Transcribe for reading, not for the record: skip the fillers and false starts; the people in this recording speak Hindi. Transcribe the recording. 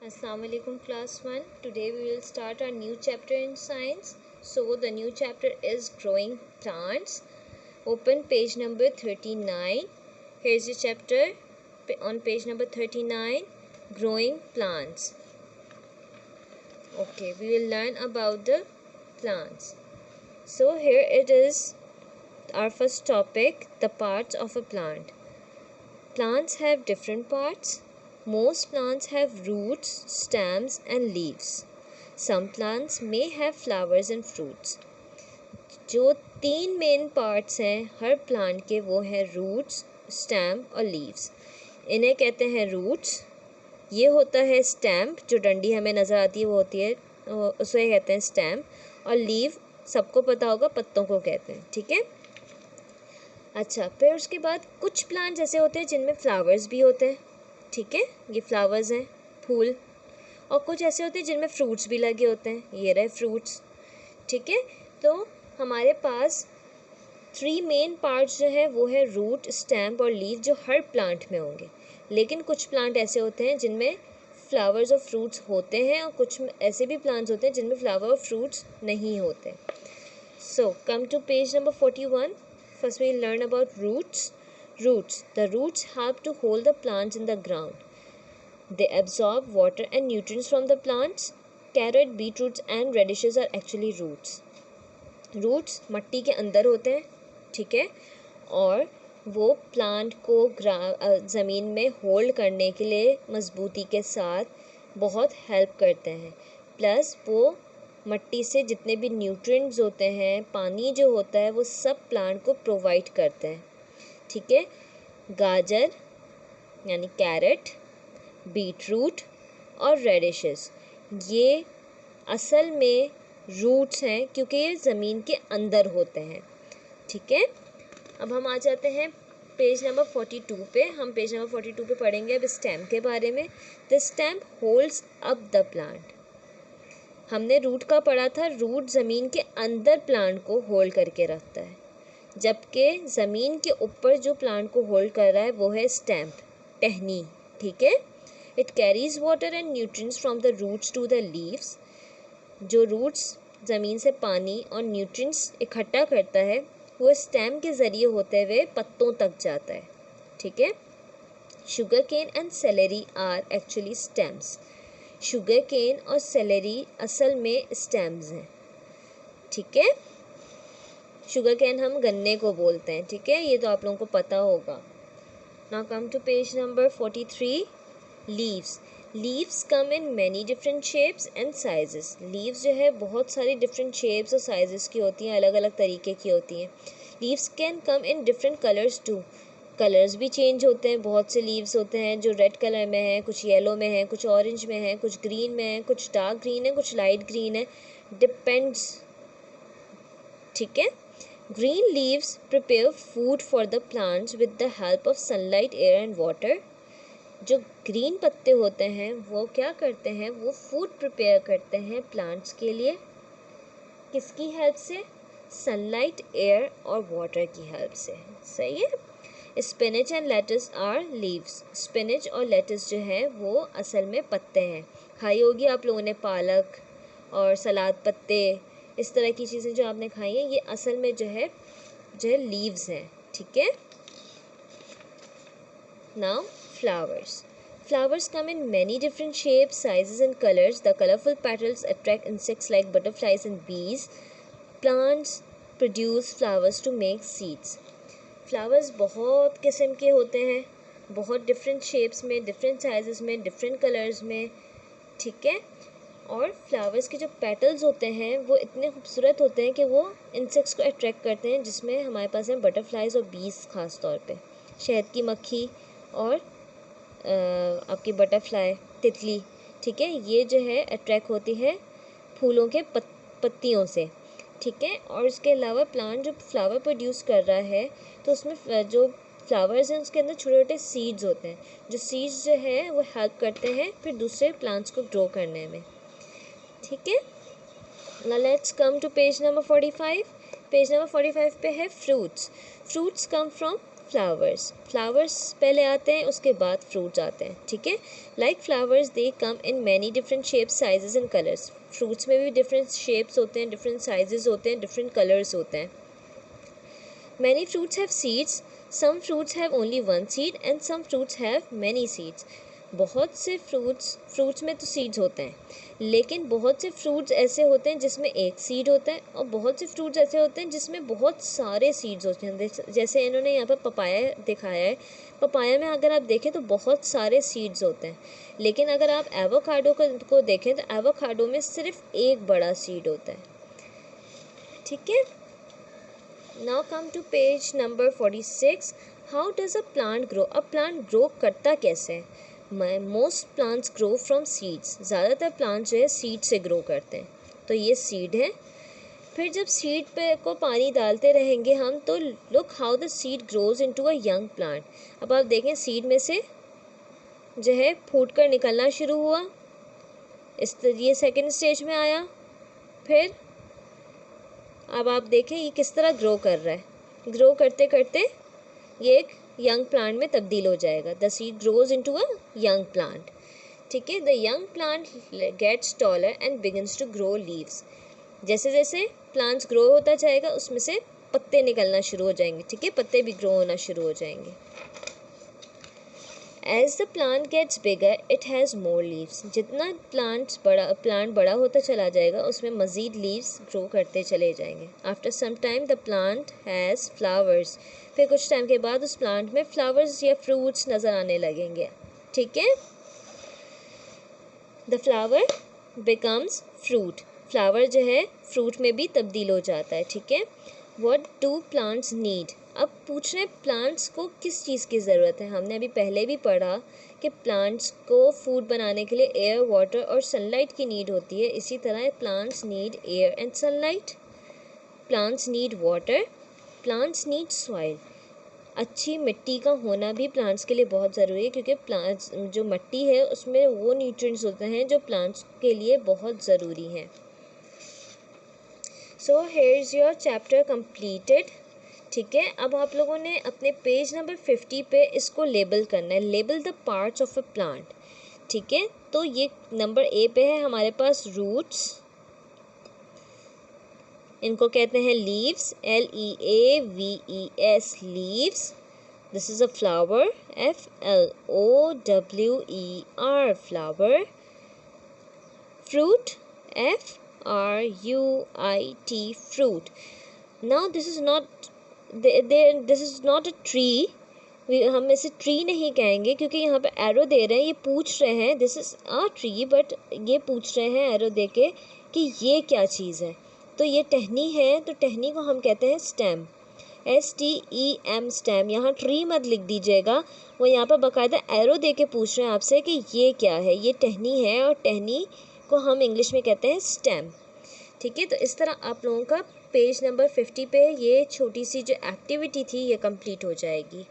Assalamu alaikum class 1. Today we will start our new chapter in science. So the new chapter is growing plants. Open page number 39. Here's your chapter on page number 39, growing plants. Okay, we will learn about the plants. So here it is, our first topic, the parts of a plant. Plants have different parts. Most plants have roots, stems and leaves. Some plants may have flowers and fruits. जो 3 मेन पार्ट्स हैं हर प्लांट के वो हैं रूट्स, स्टेम और लीव्स. इन्हें कहते हैं रूट्स. ये होता है स्टेम, जो डंडी हमें नज़र आती है वो होती है, उसे कहते हैं स्टेम. और लीव सबको पता होगा, पत्तों को कहते हैं. ठीक है. अच्छा, फिर उसके बाद कुछ प्लांट्स ऐसे होते हैं जिनमें फ्लावर्स भी होते हैं. ठीक है, ये फ्लावर्स हैं, फूल. और कुछ ऐसे होते हैं जिनमें फ्रूट्स भी लगे होते हैं. ये रहे फ्रूट्स. ठीक है. तो हमारे पास 3 मेन पार्ट्स जो है वो है रूट, स्टेम और लीव, जो हर प्लांट में होंगे. लेकिन कुछ प्लांट ऐसे होते हैं जिनमें फ्लावर्स और फ्रूट्स होते हैं, और कुछ ऐसे भी प्लांट्स होते हैं जिनमें फ्लावर और फ्रूट्स नहीं होते. So come to page number 41. First we learn about roots. Roots. The roots help to hold the plants in the ground. They absorb water and nutrients from the plants. Carrot, beetroots and radishes are actually roots. Roots मट्टी के अंदर होते हैं. ठीक है. और वो प्लांट को ज़मीन में होल्ड करने के लिए मजबूती के साथ बहुत हेल्प करते हैं. प्लस वो मट्टी से जितने भी न्यूट्रिएंट्स होते हैं, पानी जो होता है, वो सब प्लांट को प्रोवाइड करते हैं. ठीक है. गाजर यानी कैरेट, बीटरूट और रेडिशेस, ये असल में रूट्स हैं क्योंकि ये ज़मीन के अंदर होते हैं. ठीक है. अब हम आ जाते हैं पेज नंबर 42 पे. हम पेज नंबर 42 पे पढ़ेंगे अब स्टेम के बारे में. The stem holds up the plant. हमने रूट का पढ़ा था. रूट ज़मीन के अंदर प्लांट को होल्ड करके रखता है, जबकि ज़मीन के ऊपर जो प्लांट को होल्ड कर रहा है वो है स्टेम, टहनी. ठीक है. It carries water and nutrients from the roots to the leaves. जो रूट्स ज़मीन से पानी और न्यूट्रिएंट्स इकट्ठा करता है वो स्टेम के ज़रिए होते हुए पत्तों तक जाता है. ठीक है. Sugar cane and celery are actually stems. Sugar cane और सेलेरी असल में स्टेम्स हैं. ठीक है. शुगर केन हम गन्ने को बोलते हैं. ठीक है. ये तो आप लोगों को पता होगा. Now come to page number 43. Leaves. Leaves come in many different shapes and sizes. Leaves जो है बहुत सारी डिफरेंट शेप्स और साइजेस की होती हैं, अलग अलग तरीके की होती हैं. Leaves can come in different colours too. Colours भी चेंज होते हैं. बहुत से लीव्स होते हैं जो रेड कलर में है, कुछ येलो में है, कुछ ऑरेंज में है, कुछ ग्रीन में है, कुछ डार्क ग्रीन है, कुछ लाइट ग्रीन है. डिपेंड्स. ठीक है. Green leaves prepare food for the plants with the help of sunlight, air and water. जो ग्रीन पत्ते होते हैं वो क्या करते हैं, वो फूड प्रिपेयर करते हैं प्लांट्स के लिए. किसकी हेल्प से? सनलाइट, एयर और वाटर की हेल्प से. सही है. Spinach and lettuce are leaves. Spinach और लेटस जो है वो असल में पत्ते हैं. खाई होगी आप लोगों ने पालक और सलाद पत्ते, इस तरह की चीज़ें जो आपने खाई हैं, ये असल में जो है लीव्स हैं. ठीक है. Now flowers. Flowers come in many different shapes, sizes and colors. The colorful petals attract insects like butterflies and bees. Plants produce flowers to make seeds. Flowers बहुत किस्म के होते हैं, बहुत डिफरेंट शेप्स में, डिफरेंट साइजेस में, डिफरेंट कलर्स में. ठीक है. और फ्लावर्स के जो पेटल्स होते हैं वो इतने खूबसूरत होते हैं कि वो इंसेक्ट्स को अट्रैक्ट करते हैं, जिसमें हमारे पास हैं बटरफ्लाइज और बीज. ख़ास तौर पे शहद की मक्खी और आपकी बटरफ्लाई, तितली. ठीक है. ये जो है अट्रैक्ट होती है फूलों के पत्तियों से. ठीक है. और इसके अलावा प्लांट जो फ्लावर प्रोड्यूस कर रहा है तो उसमें जो फ्लावर्स हैं उसके अंदर छोटे छोटे सीड्स होते हैं. जो सीड्स जो है वो हेल्प करते हैं फिर दूसरे प्लांट्स को ग्रो करने में. ठीक है. Now let's come to page number 45. Page number 45 पे है fruits. Fruits come from flowers, flowers पहले आते हैं, उसके बाद फ्रूट्स आते हैं, ठीक है। Like flowers they come in many different shapes, sizes and colours. Fruits में भी डिफरेंट शेप्स होते हैं, डिफरेंट साइजेस होते हैं, डिफरेंट कलर्स होते हैं। Many fruits have seeds, some fruits have only one seed and some fruits have many seeds. बहुत से फ्रूट्स में तो सीड्स होते हैं, लेकिन बहुत से फ्रूट्स ऐसे होते हैं जिसमें एक सीड होता है, और बहुत से फ्रूट्स ऐसे होते हैं जिसमें बहुत सारे सीड्स होते हैं। जैसे इन्होंने यहाँ पर पपाया दिखाया है, पपाया में अगर आप देखें तो बहुत सारे सीड्स होते हैं, लेकिन अगर आप एवोकाडो को देखें तो एवोकाडो में सिर्फ एक बड़ा सीड होता है, ठीक है। Now come to page number 46। How does a plant grow? A plant grow करता कैसे है? Most plants grow from seeds. ज़्यादातर प्लांट्स जो है सीड से ग्रो करते हैं। तो ये सीड है। फिर जब सीड पे को पानी डालते रहेंगे हम, तो look how the seed grows into a young plant. अब आप देखें सीड में से जो है फूट कर निकलना शुरू हुआ, ये सेकेंड स्टेज में आया। फिर अब आप देखें ये किस तरह ग्रो कर रहा है। ग्रो करते करते ये एक यंग प्लांट में तब्दील हो जाएगा। The seed grows into a young plant, ठीक है। The young plant gets taller and begins to grow leaves. जैसे जैसे प्लांट्स ग्रो होता जाएगा उसमें से पत्ते निकलना शुरू हो जाएंगे, ठीक है, पत्ते भी ग्रो होना शुरू हो जाएंगे। As the plant gets bigger it has more leaves. जितना प्लांट बड़ा होता चला जाएगा उसमें मज़ीद लीव्स ग्रो करते चले जाएंगे। After some time the plant has flowers. फिर कुछ टाइम के बाद उस प्लांट में फ्लावर्स या फ्रूट्स नज़र आने लगेंगे, ठीक है। The flower becomes fruit. Flower जो है फ्रूट में भी तब्दील हो जाता है, ठीक है। What do plants need? अब पूछ रहे हैं प्लांट्स को किस चीज़ की ज़रूरत है। हमने अभी पहले भी पढ़ा कि प्लांट्स को फूड बनाने के लिए एयर, वाटर और सनलाइट की नीड होती है। इसी तरह plants need air and sunlight. Plants need water, plants need soil. अच्छी मिट्टी का होना भी प्लांट्स के लिए बहुत ज़रूरी है, क्योंकि प्लांट्स जो मिट्टी है उसमें वो न्यूट्रिएंट्स होते हैं जो प्लांट्स के लिए बहुत ज़रूरी हैं। So here is your chapter completed, ठीक है। अब आप लोगों ने अपने पेज नंबर 50 पे इसको लेबल करना है। Label the parts of a plant, ठीक है। तो ये नंबर ए पे है हमारे पास रूट्स, इनको कहते हैं leaves, LEAVES leaves. This is a flower, FLOWER flower. Fruit, FRUIT fruit. Now this is not a tree. हम इसे ट्री नहीं कहेंगे क्योंकि यहाँ पे एरो दे रहे हैं, ये पूछ रहे हैं this is a tree, but ये पूछ रहे हैं एरो दे के कि ये क्या चीज़ है। तो ये टहनी है, तो टहनी को हम कहते हैं स्टेम, STEM स्टेम। यहाँ ट्री मत लिख दीजिएगा, वो यहाँ पर बाकायदा एरो दे के पूछ रहे हैं आपसे कि ये क्या है। ये टहनी है और टहनी को हम इंग्लिश में कहते हैं स्टेम, ठीक है। तो इस तरह आप लोगों का पेज नंबर 50 पे ये छोटी सी जो एक्टिविटी थी ये कंप्लीट हो जाएगी।